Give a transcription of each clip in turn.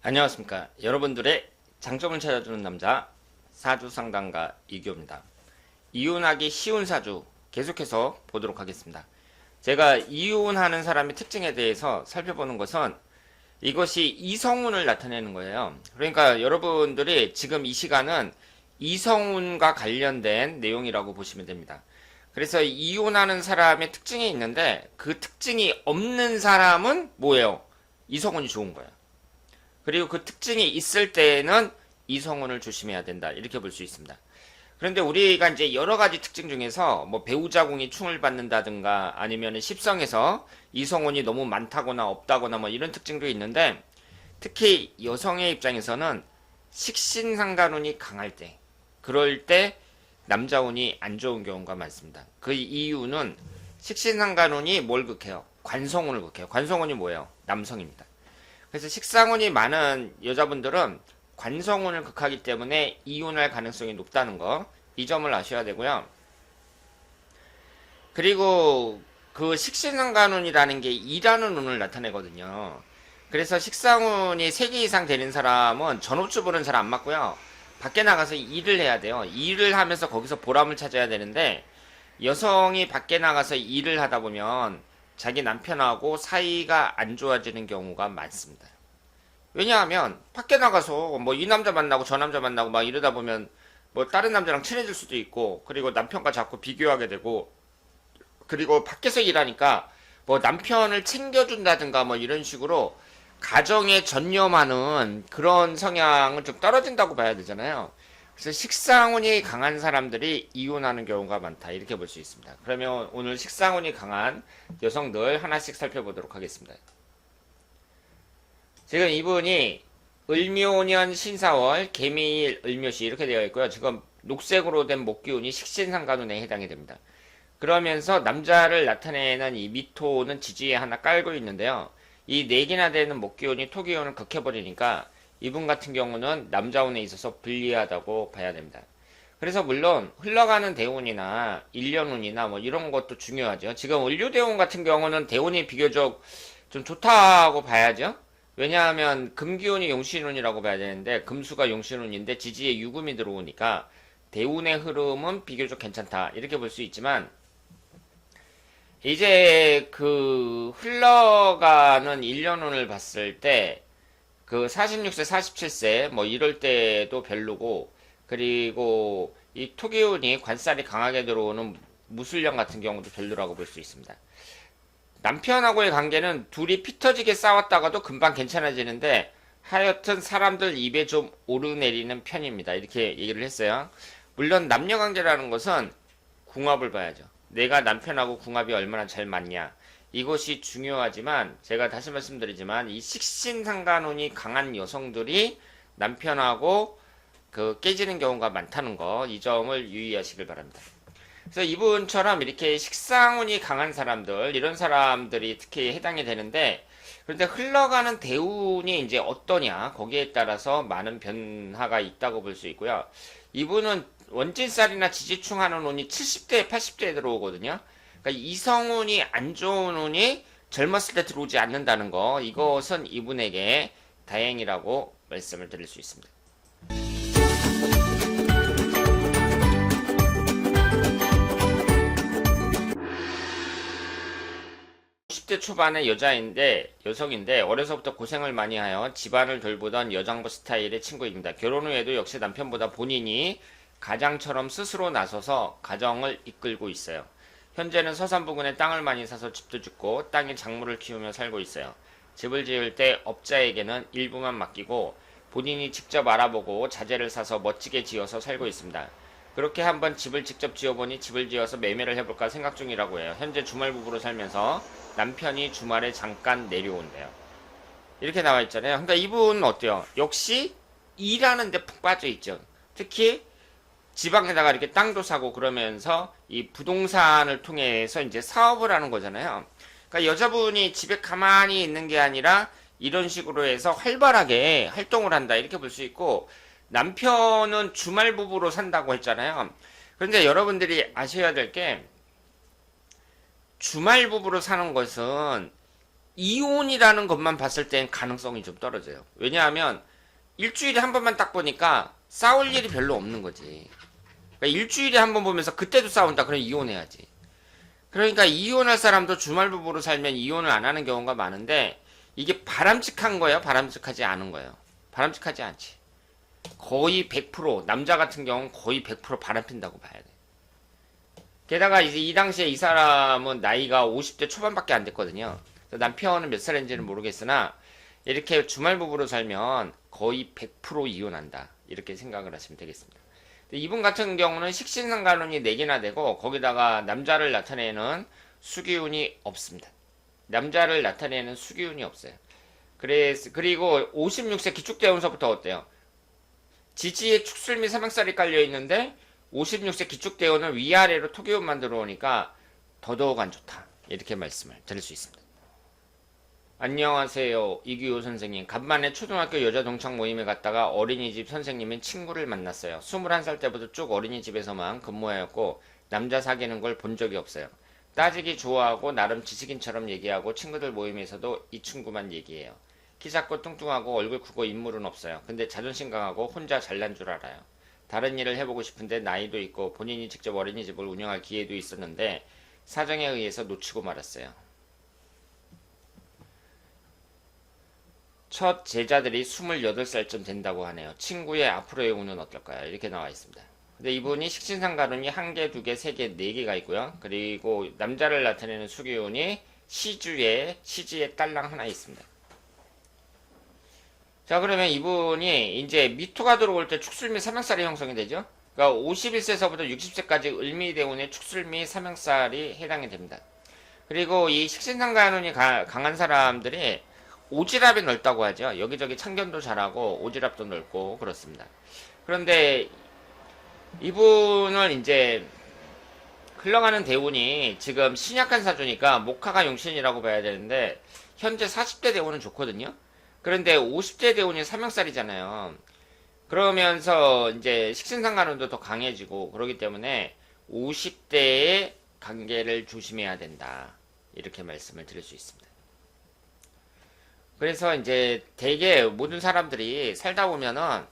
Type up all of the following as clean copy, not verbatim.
안녕하십니까. 여러분들의 장점을 찾아주는 남자 사주상담가 이규호입니다. 이혼하기 쉬운 사주 계속해서 보도록 하겠습니다. 제가 이혼하는 사람의 특징에 대해서 살펴보는 것은 이것이 이성운을 나타내는 거예요. 그러니까 여러분들이 지금 이 시간은 이성운과 관련된 내용이라고 보시면 됩니다. 그래서 이혼하는 사람의 특징이 있는데 그 특징이 없는 사람은 뭐예요? 이성운이 좋은 거예요. 그리고 그 특징이 있을 때에는 이성운을 조심해야 된다. 이렇게 볼 수 있습니다. 그런데 우리가 이제 여러 가지 특징 중에서 뭐 배우자궁이 충을 받는다든가 아니면 십성에서 이성운이 너무 많다거나 없다거나 뭐 이런 특징도 있는데 특히 여성의 입장에서는 식신상간운이 강할 때 그럴 때 남자운이 안 좋은 경우가 많습니다. 그 이유는 식신상간운이 뭘 극해요? 관성운을 극해요. 관성운이 뭐예요? 남성입니다. 그래서 식상운이 많은 여자분들은 관성운을 극하기 때문에 이혼할 가능성이 높다는 거, 이 점을 아셔야 되고요. 그리고 그 식신상간운이라는 게 일하는 운을 나타내거든요. 그래서 식상운이 3개 이상 되는 사람은 전업주부는 잘 안 맞고요. 밖에 나가서 일을 해야 돼요. 일을 하면서 거기서 보람을 찾아야 되는데 여성이 밖에 나가서 일을 하다 보면 자기 남편하고 사이가 안 좋아지는 경우가 많습니다. 왜냐하면 밖에 나가서 뭐 이 남자 만나고 저 남자 만나고 막 이러다 보면 뭐 다른 남자랑 친해질 수도 있고 그리고 남편과 자꾸 비교하게 되고 그리고 밖에서 일하니까 뭐 남편을 챙겨준다든가 뭐 이런 식으로 가정에 전념하는 그런 성향은 좀 떨어진다고 봐야 되잖아요. 그래서 식상운이 강한 사람들이 이혼하는 경우가 많다. 이렇게 볼 수 있습니다. 그러면 오늘 식상운이 강한 여성들 하나씩 살펴보도록 하겠습니다. 지금 이분이 을묘년 신사월 개미일 을묘시 이렇게 되어 있고요. 지금 녹색으로 된 목기운이 식신상간운에 해당이 됩니다. 그러면서 남자를 나타내는 이 미토는 지지에 하나 깔고 있는데요. 이 4개나 되는 목기운이 토기운을 극해버리니까 이분 같은 경우는 남자운에 있어서 불리하다고 봐야 됩니다. 그래서 물론 흘러가는 대운이나 일년운이나 뭐 이런 것도 중요하죠. 지금 을류대운 같은 경우는 대운이 비교적 좀 좋다고 봐야죠. 왜냐하면 금기운이 용신운이라고 봐야 되는데 금수가 용신운인데 지지에 유금이 들어오니까 대운의 흐름은 비교적 괜찮다. 이렇게 볼 수 있지만 이제 그 흘러가는 1년운을 봤을 때 그 46세, 47세 뭐 이럴 때도 별로고 그리고 이 토기운이 관살이 강하게 들어오는 무술령 같은 경우도 별로라고 볼 수 있습니다. 남편하고의 관계는 둘이 피 터지게 싸웠다가도 금방 괜찮아지는데 하여튼 사람들 입에 좀 오르내리는 편입니다. 이렇게 얘기를 했어요. 물론 남녀관계라는 것은 궁합을 봐야죠. 내가 남편하고 궁합이 얼마나 잘 맞냐. 이것이 중요하지만 제가 다시 말씀드리지만 이 식신상간운이 강한 여성들이 남편하고 그 깨지는 경우가 많다는 거, 이 점을 유의하시길 바랍니다. 그래서 이분처럼 이렇게 식상운이 강한 사람들, 이런 사람들이 특히 해당이 되는데, 그런데 흘러가는 대운이 이제 어떠냐, 거기에 따라서 많은 변화가 있다고 볼 수 있고요. 이분은 원진살이나 지지충 하는 운이 70대, 80대에 들어오거든요. 그러니까 이성운이 안 좋은 운이 젊었을 때 들어오지 않는다는 거, 이것은 이분에게 다행이라고 말씀을 드릴 수 있습니다. 10대 초반의 여성인데 어려서부터 고생을 많이 하여 집안을 돌보던 여장부 스타일의 친구입니다. 결혼 후에도 역시 남편보다 본인이 가장처럼 스스로 나서서 가정을 이끌고 있어요. 현재는 서산 부근에 땅을 많이 사서 집도 짓고 땅에 작물을 키우며 살고 있어요. 집을 지을 때 업자에게는 일부만 맡기고 본인이 직접 알아보고 자재를 사서 멋지게 지어서 살고 있습니다. 그렇게 한번 집을 직접 지어보니 집을 지어서 매매를 해볼까 생각 중이라고 해요. 현재 주말 부부로 살면서 남편이 주말에 잠깐 내려온대요. 이렇게 나와 있잖아요. 그러니까 이분은 어때요? 역시 일하는 데 푹 빠져 있죠. 특히 지방에다가 이렇게 땅도 사고 그러면서 이 부동산을 통해서 이제 사업을 하는 거잖아요. 그러니까 여자분이 집에 가만히 있는 게 아니라 이런 식으로 해서 활발하게 활동을 한다. 이렇게 볼 수 있고 남편은 주말 부부로 산다고 했잖아요. 그런데 여러분들이 아셔야 될 게 주말 부부로 사는 것은 이혼이라는 것만 봤을 땐 가능성이 좀 떨어져요. 왜냐하면 일주일에 한 번만 딱 보니까 싸울 일이 별로 없는 거지. 그러니까 일주일에 한 번 보면서 그때도 싸운다. 그럼 이혼해야지. 그러니까 이혼할 사람도 주말 부부로 살면 이혼을 안 하는 경우가 많은데 이게 바람직한 거예요? 바람직하지 않은 거예요? 바람직하지 않지. 거의 100% 남자 같은 경우는 거의 100% 바람핀다고 봐야 돼. 게다가 이제 이 당시에 이 사람은 나이가 50대 초반밖에 안 됐거든요. 남편은 몇 살인지는 모르겠으나 이렇게 주말 부부로 살면 거의 100% 이혼한다. 이렇게 생각을 하시면 되겠습니다. 이분 같은 경우는 식신상간운이 4개나 되고 거기다가 남자를 나타내는 수기운이 없습니다. 남자를 나타내는 수기운이 없어요. 그리고 56세 기축대운서부터 어때요? 지지에 축술 및 삼양살이 깔려 있는데 56세 기축대운을 위아래로 토기운만 들어오니까 더더욱 안 좋다. 이렇게 말씀을 드릴 수 있습니다. 안녕하세요. 이규호 선생님. 간만에 초등학교 여자 동창 모임에 갔다가 어린이집 선생님인 친구를 만났어요. 21살 때부터 쭉 어린이집에서만 근무하였고 남자 사귀는 걸 본 적이 없어요. 따지기 좋아하고 나름 지식인처럼 얘기하고 친구들 모임에서도 이 친구만 얘기해요. 키 작고 뚱뚱하고 얼굴 크고 인물은 없어요. 근데 자존심 강하고 혼자 잘난 줄 알아요. 다른 일을 해보고 싶은데 나이도 있고 본인이 직접 어린이집을 운영할 기회도 있었는데 사정에 의해서 놓치고 말았어요. 첫 제자들이 28살쯤 된다고 하네요. 친구의 앞으로의 운은 어떨까요? 이렇게 나와 있습니다. 근데 이분이 식신상가운이 1개, 2개, 3개, 4개가 있고요. 그리고 남자를 나타내는 수기운이 시지에 딸랑 하나 있습니다. 자, 그러면 이분이 이제 미토가 들어올 때 축술 및 삼양살이 형성이 되죠. 그러니까 51세서부터 60세까지 을미대운의 축술 및 삼양살이 해당이 됩니다. 그리고 이 식신상가운이 강한 사람들이 오지랖이 넓다고 하죠. 여기저기 참견도 잘하고 오지랖도 넓고 그렇습니다. 그런데 이분을 이제 흘러가는 대운이 지금 신약한 사주니까 목화가 용신이라고 봐야 되는데 현재 40대 대운은 좋거든요. 그런데 50대 대운이 삼형살이잖아요. 그러면서 이제 식신상간운도 더 강해지고 그러기 때문에 50대의 관계를 조심해야 된다. 이렇게 말씀을 드릴 수 있습니다. 그래서 이제 대개 모든 사람들이 살다 보면은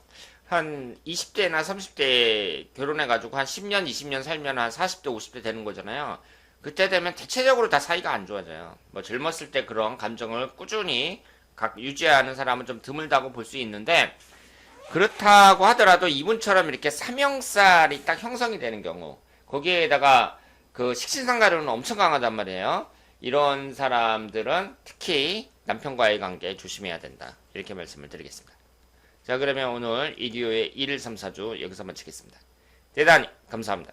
한 20대나 30대 결혼해가지고 한 10년, 20년 살면 한 40대, 50대 되는 거잖아요. 그때 되면 대체적으로 다 사이가 안 좋아져요. 뭐 젊었을 때 그런 감정을 꾸준히 유지하는 사람은 좀 드물다고 볼 수 있는데 그렇다고 하더라도 이분처럼 이렇게 삼형살이 딱 형성이 되는 경우 거기에다가 그 식신상가료는 엄청 강하단 말이에요. 이런 사람들은 특히 남편과의 관계 조심해야 된다. 이렇게 말씀을 드리겠습니다. 자, 그러면 오늘 이디오의 1일 3, 4주 여기서 마치겠습니다. 대단히 감사합니다.